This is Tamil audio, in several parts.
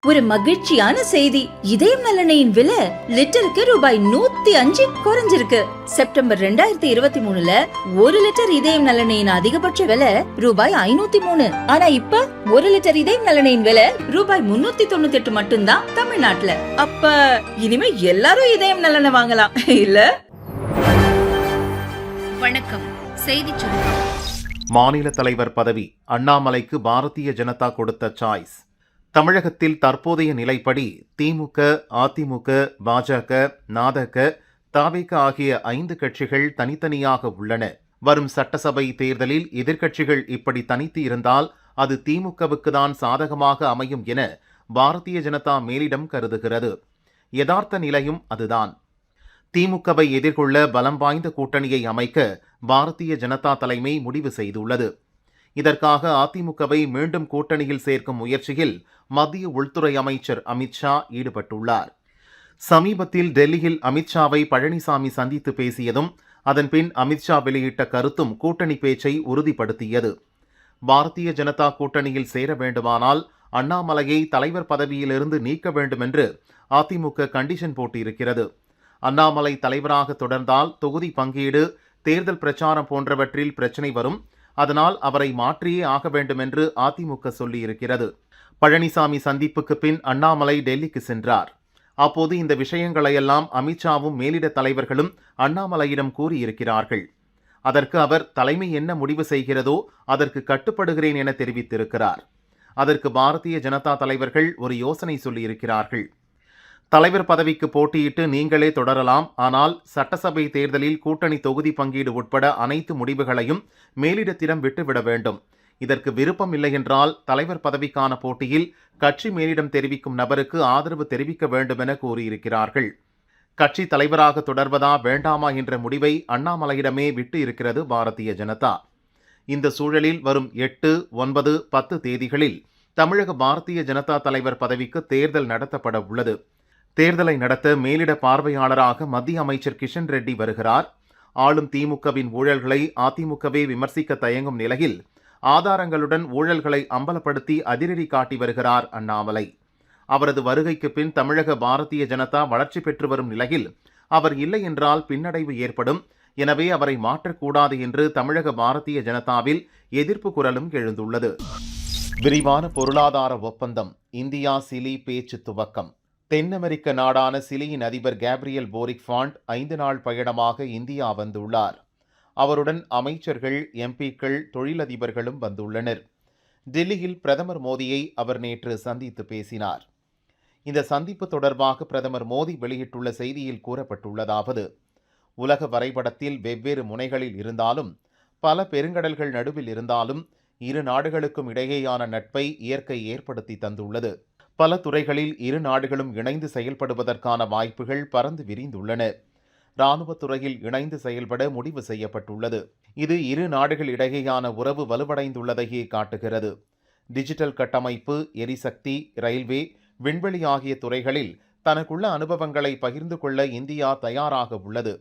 ஒரு மகிழ்ச்சியான செய்தி. இதயம் நலனையின் விலை லிட்டருக்கு ரூபாய் 105 குறைஞ்சிருக்கு. செப்டம்பர் 2023ல 1 லிட்டர் இதயம் நலனையின் அதிகபட்ச விலை ரூபாய் 503. ஆனா இப்ப 1 லிட்டர் இதயம் நலனையின் விலை ரூபாய் 398 மட்டும்தான் தமிழ்நாட்டுல. அப்ப இனிமே எல்லாரும் இதயம் நலனை வாங்கலாம் இல்ல? வணக்கம். செய்தி சுருக்கம். மாநில தலைவர் பதவி அண்ணாமலைக்கு பாரதிய ஜனதா கொடுத்த சாய்ஸ். தமிழகத்தில் தற்போதைய நிலைப்படி திமுக, அதிமுக, பாஜக, நாதக, தவிக ஆகிய 5 கட்சிகள் தனித்தனியாக உள்ளன. வரும் சட்டசபை தேர்தலில் எதிர்க்கட்சிகள் இப்படி தனித்து இருந்தால் அது திமுகவுக்கு தான் சாதகமாக அமையும் என பாரதிய ஜனதா மேலிடம் கருதுகிறது. யதார்த்த நிலையும் அதுதான். திமுகவை எதிர்கொள்ள பலம் வாய்ந்த கூட்டணியை அமைக்க பாரதிய ஜனதா தலைமை முடிவு செய்துள்ளது. இதற்காக அதிமுகவை மீண்டும் கூட்டணியில் சேர்க்கும் முயற்சியில் மத்திய உள்துறை அமைச்சர் அமித்ஷா ஈடுபட்டுள்ளார். சமீபத்தில் டெல்லியில் அமித்ஷாவை பழனிசாமி சந்தித்து பேசியதும் அதன்பின் அமித்ஷா வெளியிட்ட கருத்தும் கூட்டணி பேச்சை உறுதிப்படுத்தியது. பாரதிய ஜனதா கூட்டணியில் சேர வேண்டுமானால் அண்ணாமலையை தலைவர் பதவியிலிருந்து நீக்க வேண்டும் என்று அதிமுக கண்டிஷன் போட்டிருக்கிறது. அண்ணாமலை தலைவராக தொடர்ந்தால் தொகுதி பங்கீடு, தேர்தல் பிரச்சாரம் போன்றவற்றில் பிரச்சினை வரும். அதனால் அவரை மாற்றியே ஆக வேண்டும் என்று அதிமுக சொல்லியிருக்கிறது. பழனிசாமி சந்திப்புக்கு பின் அண்ணாமலை டெல்லிக்கு சென்றார். அப்போது இந்த விஷயங்களையெல்லாம் அமித்ஷாவும் மேலிட தலைவர்களும் அண்ணாமலையிடம் கூறியிருக்கிறார்கள். அதற்கு அவர் தலைமை என்ன முடிவு செய்கிறதோ அதற்கு கட்டுப்படுகிறேன் என தெரிவித்திருக்கிறார். அதற்கு பாரதிய ஜனதா தலைவர்கள் ஒரு யோசனை சொல்லியிருக்கிறார்கள். தலைவர் பதவிக்கு போட்டியிட்டு நீங்களே தொடரலாம், ஆனால் சட்டசபை தேர்தலில் கூட்டணி தொகுதி பங்கீடு உட்பட அனைத்து முடிவுகளையும் மேலிடத்திடம் விட்டுவிட வேண்டும். இதற்கு விருப்பம் இல்லை என்றால் தலைவர் பதவிக்கான போட்டியில் கட்சி மேலிடம் தெரிவிக்கும் நபருக்கு ஆதரவு தெரிவிக்க வேண்டும் என கூறியிருக்கிறார்கள். கட்சி தலைவராக தொடர்வதா வேண்டாமா என்ற முடிவை அண்ணாமலையிடமே விட்டு இருக்கிறது பாரதிய ஜனதா. இந்த சூழலில் வரும் 8, 9, 10 தேதிகளில் தமிழக பாரதிய ஜனதா தலைவர் பதவிக்கு தேர்தல் நடத்தப்பட உள்ளது. தேர்தலை நடத்த மேலிட பார்வையாளராக மத்திய அமைச்சர் கிஷன் ரெட்டி வருகிறார். ஆளும் திமுகவின் ஊழல்களை அதிமுகவே விமர்சிக்க தயங்கும் நிலையில் ஆதாரங்களுடன் ஊழல்களை அம்பலப்படுத்தி அதிரடி காட்டி வருகிறார் அண்ணாமலை. அவரது வருகைக்கு பின் தமிழக பாரதிய ஜனதா வளர்ச்சி பெற்று வரும் நிலையில் அவர் இல்லை என்றால் பின்னடைவு ஏற்படும். எனவே அவரை மாற்றக்கூடாது என்று தமிழக பாரதிய ஜனதாவில் எதிர்ப்பு குரலும் எழுந்துள்ளது. விரிவான பொருளாதார ஒப்பந்தம். இந்தியா சிலி பேச்சு துவக்கம். தென் அமெரிக்க நாடான சிலியின் அதிபர் கேப்ரியல் போரிக் ஃபாண்ட் 5 நாள் பயணமாக இந்தியா வந்துள்ளார். அவருடன் அமைச்சர்கள், எம்பிக்கள், தொழிலதிபர்களும் வந்துள்ளனர். டெல்லியில் பிரதமர் மோடியை அவர் நேற்று சந்தித்து பேசினார். இந்த சந்திப்பு தொடர்பாக பிரதமர் மோடி வெளியிட்டுள்ள செய்தியில் கூறப்பட்டுள்ளதாவது: உலக வரைபடத்தில் வெவ்வேறு முனைகளில் இருந்தாலும், பல பெருங்கடல்கள் நடுவில் இருந்தாலும், இரு நாடுகளுக்கும் இடையேயான நட்பை இயற்கை ஏற்படுத்தி தந்துள்ளது. பல துறைகளில் இரு நாடுகளும் இணைந்து செயல்படுவதற்கான வாய்ப்புகள் பரந்து விரிந்துள்ளன. இராணுவத் துறையில் இணைந்து செயல்பட முடிவு செய்யப்பட்டுள்ளது. இது இரு நாடுகள் இடையேயான உறவு வலுவடைந்துள்ளதையே காட்டுகிறது. டிஜிட்டல் கட்டமைப்பு, எரிசக்தி, ரயில்வே, விண்வெளி ஆகிய துறைகளில் தனக்குள்ள அனுபவங்களை பகிர்ந்து கொள்ள இந்தியா தயாராக உள்ளது.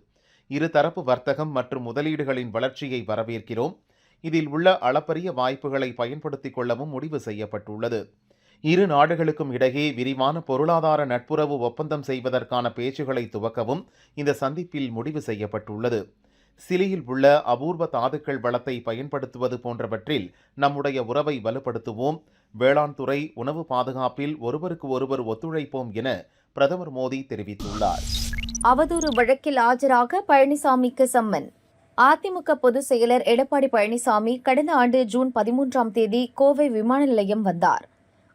இருதரப்பு வர்த்தகம் மற்றும் முதலீடுகளின் வளர்ச்சியை வரவேற்கிறோம். இதில் உள்ள அளப்பரிய வாய்ப்புகளை பயன்படுத்திக் கொள்ளவும் முடிவு செய்யப்பட்டுள்ளது. இரு நாடுகளுக்கும் இடையே விரிவான பொருளாதார நட்புறவு ஒப்பந்தம் செய்வதற்கான பேச்சுகளை துவக்கவும் இந்த சந்திப்பில் முடிவு செய்யப்பட்டுள்ளது. சிலியில் உள்ள அபூர்வ தாதுக்கள் வளத்தை பயன்படுத்துவது போன்றவற்றில் நம்முடைய உறவை வலுப்படுத்துவோம். வேளாண் துறை, உணவு பாதுகாப்பில் ஒருவருக்கு ஒருவர் ஒத்துழைப்போம் என பிரதமர் மோடி தெரிவித்துள்ளார். அவதூறு வழக்கில் ஆஜராக பழனிசாமிக்கு சம்மன். அதிமுக பொதுச் செயலர் எடப்பாடி பழனிசாமி கடந்த ஆண்டு ஜூன் 13ஆம் தேதி கோவை விமான நிலையம் வந்தார்.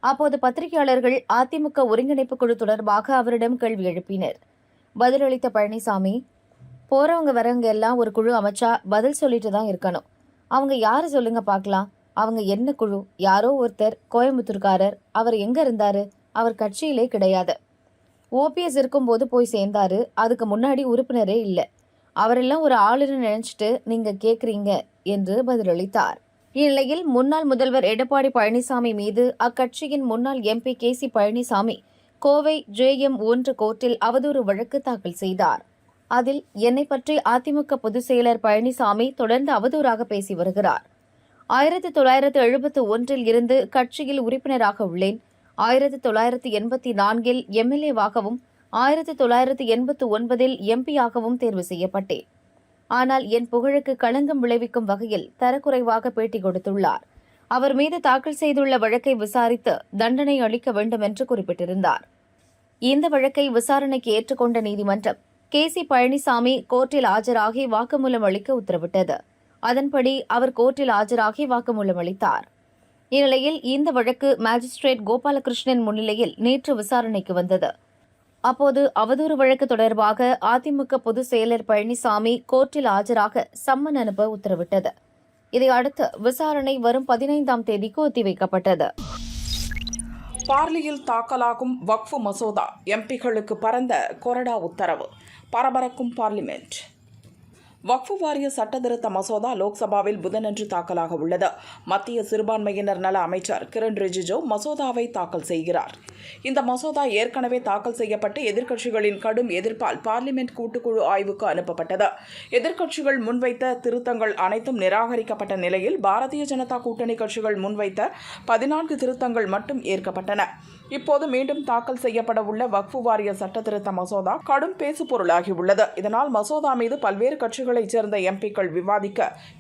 அப்போது பத்திரிகையாளர்கள் அதிமுக ஒருங்கிணைப்பு குழு தொடர்பாக அவரிடம் கேள்வி எழுப்பினர். பதிலளித்த பழனிசாமி, போறவங்க வரவங்க எல்லாம் ஒரு குழு அமைச்சா பதில் சொல்லிட்டு தான் இருக்கணும். அவங்க யாரு சொல்லுங்க பார்க்கலாம். அவங்க என்ன குழு? யாரோ ஒருத்தர் கோயம்புத்தூர்காரர். அவர் எங்க இருந்தாரு? அவர் கட்சியிலே கிடையாது. ஓபிஎஸ் இருக்கும்போது போய் சேர்ந்தாரு. அதுக்கு முன்னாடி உறுப்பினரே இல்லை. அவரெல்லாம் ஒரு ஆளுன்னு நினைச்சிட்டு நீங்க கேட்குறீங்க என்று பதிலளித்தார். இந்நிலையில் முன்னாள் முதல்வர் எடப்பாடி பழனிசாமி மீது அக்கட்சியின் முன்னாள் MP KC Palaniswami Kovai JM1 கோர்ட்டில் அவதூறு வழக்கு தாக்கல் செய்தார். அதில் என்னை பற்றி அதிமுக பொதுச் செயலர் பழனிசாமி தொடர்ந்து அவதூறாக பேசி வருகிறார். 1971 இருந்து கட்சியில் உறுப்பினராக உள்ளேன். 1984 எம்எல்ஏவாகவும் 1989 எம்பியாகவும் தேர்வு செய்யப்பட்டேன். ஆனால் என் புகழுக்கு களங்கம் விளைவிக்கும் வகையில் தரக்குறைவாக பேட்டி கொடுத்துள்ளார். அவர் மீது தாக்கல் செய்துள்ள வழக்கை விசாரித்து தண்டனை அளிக்க வேண்டும் என்று குறிப்பிட்டிருந்தார். இந்த வழக்கை விசாரணைக்கு ஏற்றுக்கொண்ட நீதிமன்றம் KC பழனிசாமி கோர்ட்டில் ஆஜராகி வாக்குமூலம் அளிக்க உத்தரவிட்டது. அதன்படி அவர் கோர்ட்டில் ஆஜராகி வாக்குமூலம் அளித்தார். இந்நிலையில் இந்த வழக்கு மாஜிஸ்ட்ரேட் கோபாலகிருஷ்ணன் முன்னிலையில் நேற்று விசாரணைக்கு வந்தது. அப்போது அவதூறு வழக்கு தொடர்பாக அதிமுக பொதுச் செயலர் பழனிசாமி கோர்ட்டில் ஆஜராக சம்மன் அனுப்ப உத்தரவிட்டது. இதையடுத்து விசாரணை வரும் 15ஆம் தேதிக்கு ஒத்திவைக்கப்பட்டது. பார்லியில் தாக்கலாகும் வக்ஃப் மசோதா எம்பிக்களுக்கு பரந்த கொறடா உத்தரவு. பரபரக்கும் பார்லிமெண்ட். வக்ஃப் வாரிய சட்டத்திருத்த மசோதா லோக்சபாவில் புதனன்று தாக்கலாக உள்ளது. மத்திய சிறுபான்மையினர் நல அமைச்சர் கிரண் ரிஜிஜு மசோதாவை தாக்கல் செய்கிறார். இந்த மசோதா ஏற்கனவே தாக்கல் செய்யப்பட்டு எதிர்க்கட்சிகளின் கடும் எதிர்ப்பால் பார்லிமெண்ட் கூட்டுக்குழு ஆய்வுக்கு அனுப்பப்பட்டது. எதிர்க்கட்சிகள் முன்வைத்த திருத்தங்கள் அனைத்தும் நிராகரிக்கப்பட்ட நிலையில் பாரதிய ஜனதா கூட்டணி கட்சிகள் முன்வைத்த 14 திருத்தங்கள் மட்டும் ஏற்கப்பட்டன. இப்போது மீண்டும் தாக்கல் செய்யப்பட உள்ள வக்ஃப் வாரிய சட்டத்திருத்த மசோதா கடும் பேசுபொருளாகியுள்ளது. இதனால் மசோதா மீது பல்வேறு கட்சிகளைச் சேர்ந்த எம்பிக்கள் விவாதிக்க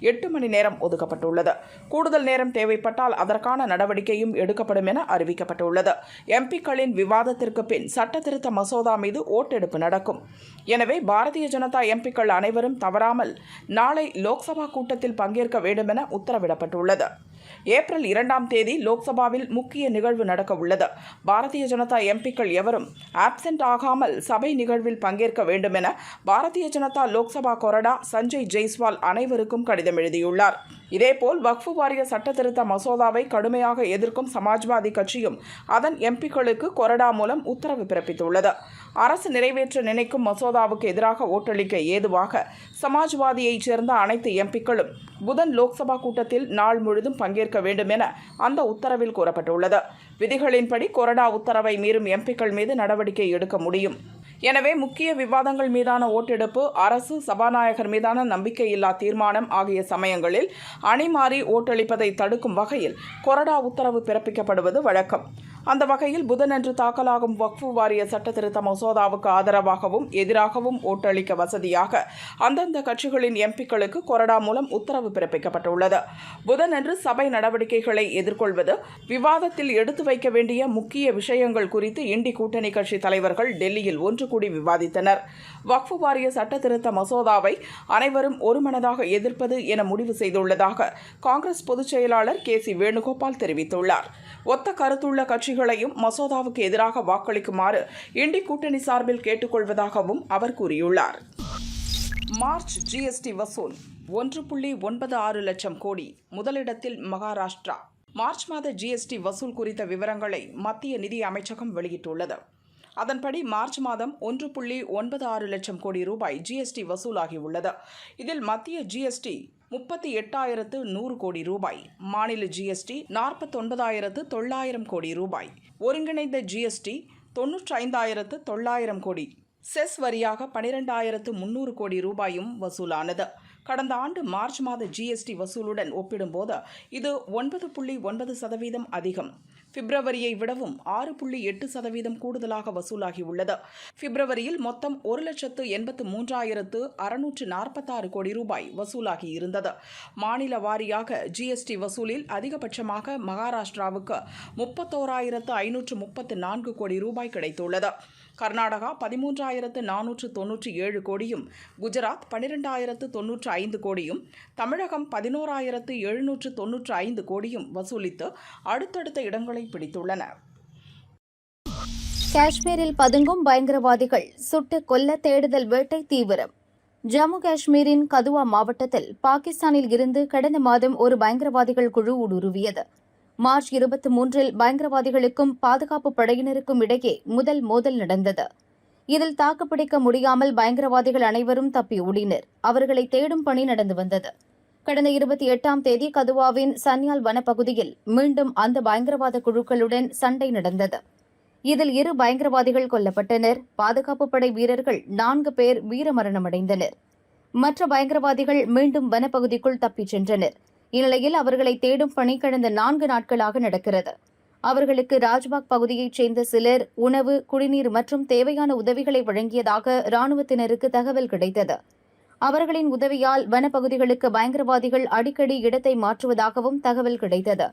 8 மணி நேரம் ஒதுக்கப்பட்டுள்ளது. கூடுதல் நேரம் தேவைப்பட்டால் அதற்கான நடவடிக்கையும் எடுக்கப்படும் என அறிவிக்கப்பட்டுள்ளது. எம்பிக்களின் விவாதத்திற்கு பின் சட்டத்திருத்த மசோதா மீது ஓட்டெடுப்பு நடக்கும். எனவே பாரதிய ஜனதா எம்பிக்கள் அனைவரும் தவறாமல் நாளை லோக்சபா கூட்டத்தில் பங்கேற்க வேண்டும் என உத்தரவிடப்பட்டுள்ளது. ஏப்ரல் 2ஆம் தேதி லோக்சபாவில் முக்கிய நிகழ்வு நடக்க உள்ளது. பாரதிய ஜனதா எம்பிக்கள் எவரும் ஆப்சென்ட் ஆகாமல் சபை நிகழ்வில் பங்கேற்க வேண்டும் என பாரதிய ஜனதா லோக்சபா கொறடா சஞ்சய் ஜெய்ஸ்வால் அனைவருக்கும் கடிதம் எழுதியுள்ளார். இதேபோல் வக்ஃப் வாரிய சட்டத்திருத்த மசோதாவை கடுமையாக எதிர்க்கும் சமாஜ்வாதி கட்சியும் அதன் எம்பிக்களுக்கு கொறடா மூலம் உத்தரவு பிறப்பித்துள்ளது. அரசு நிறைவேற்ற நினைக்கும் மசோதாவுக்கு எதிராக ஓட்டளிக்க ஏதுவாக சமாஜ்வாதியைச் சேர்ந்த அனைத்து எம்பிக்களும் புதன் லோக்சபா கூட்டத்தில் நாள் முழுதும் பங்கேற்க வேண்டும் என அந்த உத்தரவில் கூறப்பட்டுள்ளது. விதிகளின்படி கொறடா உத்தரவை மீறும் எம்பிக்கள் மீது நடவடிக்கை எடுக்க முடியும். எனவே முக்கிய விவாதங்கள் மீதான ஓட்டெடுப்பு, அரசு, சபாநாயகர் மீதான நம்பிக்கையில்லா தீர்மானம் ஆகிய சமயங்களில் அணிமாறி ஓட்டளிப்பதை தடுக்கும் வகையில் கொறடா உத்தரவு பிறப்பிக்கப்படுவது வழக்கம். அந்த வகையில் புதனன்று தாக்கலாகும் வக்ஃப் வாரிய சட்டத்திருத்த மசோதாவுக்கு ஆதரவாகவும் எதிராகவும் ஓட்டளிக்க வசதியாக அந்தந்த கட்சிகளின் எம்பிக்களுக்கு கொறடா மூலம் உத்தரவு பிறப்பிக்கப்பட்டுள்ளது. புதனன்று சபை நடவடிக்கைகளை எதிர்கொள்வது, விவாதத்தில் எடுத்து வைக்க வேண்டிய முக்கிய விஷயங்கள் குறித்து இண்டி கூட்டணி கட்சி தலைவர்கள் டெல்லியில் ஒன்று கூடி விவாதித்தனர். வக்ஃப் வாரிய சட்டத்திருத்த மசோதாவை அனைவரும் ஒருமனதாக எதிர்ப்பது என முடிவு செய்துள்ளதாக காங்கிரஸ் பொதுச் செயலாளர் KC வேணுகோபால் தெரிவித்துள்ளார். ஒத்த கருத்துள்ள கட்சிகளையும் மசோதாவுக்கு எதிராக வாக்களிக்குமாறு இண்டி கூட்டணி சார்பில் கேட்டுக்கொள்வதாகவும் அவர் கூறியுள்ளார். மார்ச் GST வசூல் 1.96 லட்சம் கோடி, முதலிடத்தில் மகாராஷ்டிரா. மார்ச் மாத GST வசூல் குறித்த விவரங்களை மத்திய நிதி அமைச்சகம் வெளியிட்டுள்ளது. அதன்படி மார்ச் மாதம் 1.96 லட்சம் கோடி ரூபாய் GST வசூலாகியுள்ளது. இதில் மத்திய GST 38,100 கோடி ரூபாய், மாநில GST 49,900 கோடி ரூபாய், ஒருங்கிணைந்த GST 95,900 கோடி, செஸ் வரியாக 12,300 கோடி ரூபாயும் வசூலானது. கடந்த ஆண்டு மார்ச் மாத GST வசூலுடன் ஒப்பிடும்போது இது 9.9% அதிகம். பிப்ரவரியை விடவும் 6.8% கூடுதலாக வசூலாகியுள்ளது. பிப்ரவரியில் மொத்தம் 1,83,646 கோடி ரூபாய் வசூலாகி இருந்தது. மாநில வாரியாக GST வசூலில் அதிகபட்சமாக மகாராஷ்டிராவுக்கு 31,534 கோடி ரூபாய் கிடைத்துள்ளது. கர்நாடகா 13,497 கோடியும், குஜராத் 12,095 கோடியும், தமிழகம் 11,795 கோடியும் வசூலித்து அடுத்தடுத்த இடங்களை பிடித்துள்ளன. காஷ்மீரில் பதுங்கும் பயங்கரவாதிகள் சுட்டு கொல்ல தேடுதல் வேட்டை தீவிரம். ஜம்மு காஷ்மீரின் கதுவா மாவட்டத்தில் பாகிஸ்தானில் இருந்து கடந்த மாதம் ஒரு பயங்கரவாதிகள் குழு ஊடுருவியது. மார்ச் 23 பயங்கரவாதிகளுக்கும் பாதுகாப்பு படையினருக்கும் இடையே முதல் மோதல் நடந்தது. இதில் தாக்குப்பிடிக்க முடியாமல் பயங்கரவாதிகள் அனைவரும் தப்பி ஓடினர். அவர்களை தேடும் பணி நடந்து வந்தது. கடந்த 28ஆம் தேதி கதுவாவின் சன்யால் வனப்பகுதியில் மீண்டும் அந்த பயங்கரவாத குழுக்களுடன் சண்டை நடந்தது. இதில் 2 பயங்கரவாதிகள் கொல்லப்பட்டனர். பாதுகாப்பு படை வீரர்கள் 4 பேர் வீரமரணமடைந்தனர். மற்ற பயங்கரவாதிகள் மீண்டும் வனப்பகுதிக்குள் தப்பிச் சென்றனர். இந்நிலையில் அவர்களை தேடும் பணி கடந்த 4 நாட்களாக நடக்கிறது. அவர்களுக்கு ராஜ்பாக் பகுதியைச் சேர்ந்த சிலர் உணவு, குடிநீர் மற்றும் தேவையான உதவிகளை வழங்கியதாக ராணுவத்தினருக்கு தகவல் கிடைத்தது. அவர்களின் உதவியால் வனப்பகுதிகளுக்கு பயங்கரவாதிகள் அடிக்கடி இடத்தை மாற்றுவதாகவும் தகவல் கிடைத்தது.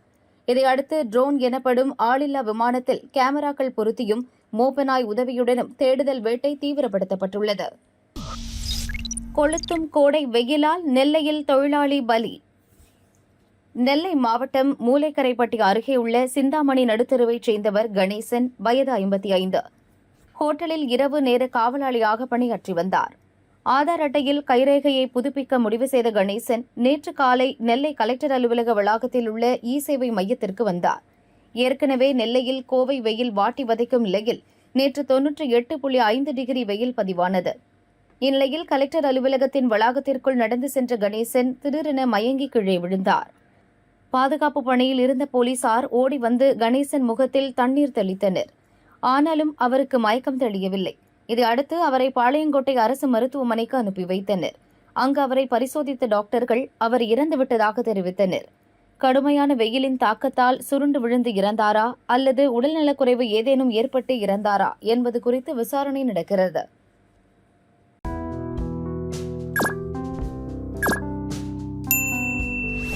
இதையடுத்து ட்ரோன் எனப்படும் ஆளில்லா விமானத்தில் கேமராக்கள் பொருத்தியும் மோப்பனாய் உதவியுடனும் தேடுதல் வேட்டை தீவிரப்படுத்தப்பட்டுள்ளது. கொளுத்தும் கோடை வெயிலால் நெல்லையில் தொழிலாளி பலி. நெல்லை மாவட்டம் மூலைக்கரைப்பட்டி அருகே உள்ள சிந்தாமணி நடுத்தெருவைச் சேர்ந்தவர் கணேசன், வயது 55. ஹோட்டலில் இரவு நேர காவலாளியாக பணியாற்றி வந்தார். ஆதார் அட்டையில் கைரேகையை புதுப்பிக்க முடிவு செய்த கணேசன் நேற்று காலை நெல்லை கலெக்டர் அலுவலக வளாகத்தில் உள்ள இ-சேவை மையத்திற்கு வந்தார். ஏற்கனவே நெல்லையில் கோவை வெயில் வாட்டி வதைக்கும் நிலையில் நேற்று 98.5 டிகிரி வெயில் பதிவானது. இந்நிலையில் கலெக்டர் அலுவலகத்தின் வளாகத்திற்குள் நடந்து சென்ற கணேசன் திடீரென மயங்கி கீழே விழுந்தார். பாதுகாப்பு பணியில் இருந்த போலீசார் ஓடி வந்து கணேசன் முகத்தில் தண்ணீர் தெளித்தனர். ஆனாலும் அவருக்கு மயக்கம் தெளியவில்லை. இதையடுத்து அவரை பாளையங்கோட்டை அரசு மருத்துவமனைக்கு அனுப்பி வைத்தனர். அங்கு அவரை பரிசோதித்த டாக்டர்கள் அவர் இறந்துவிட்டதாக தெரிவித்தனர். கடுமையான வெயிலின் தாக்கத்தால் சுருண்டு விழுந்து இறந்தாரா அல்லது உடல்நலக்குறைவு ஏதேனும் ஏற்பட்டு இறந்தாரா என்பது குறித்து விசாரணை நடக்கிறது.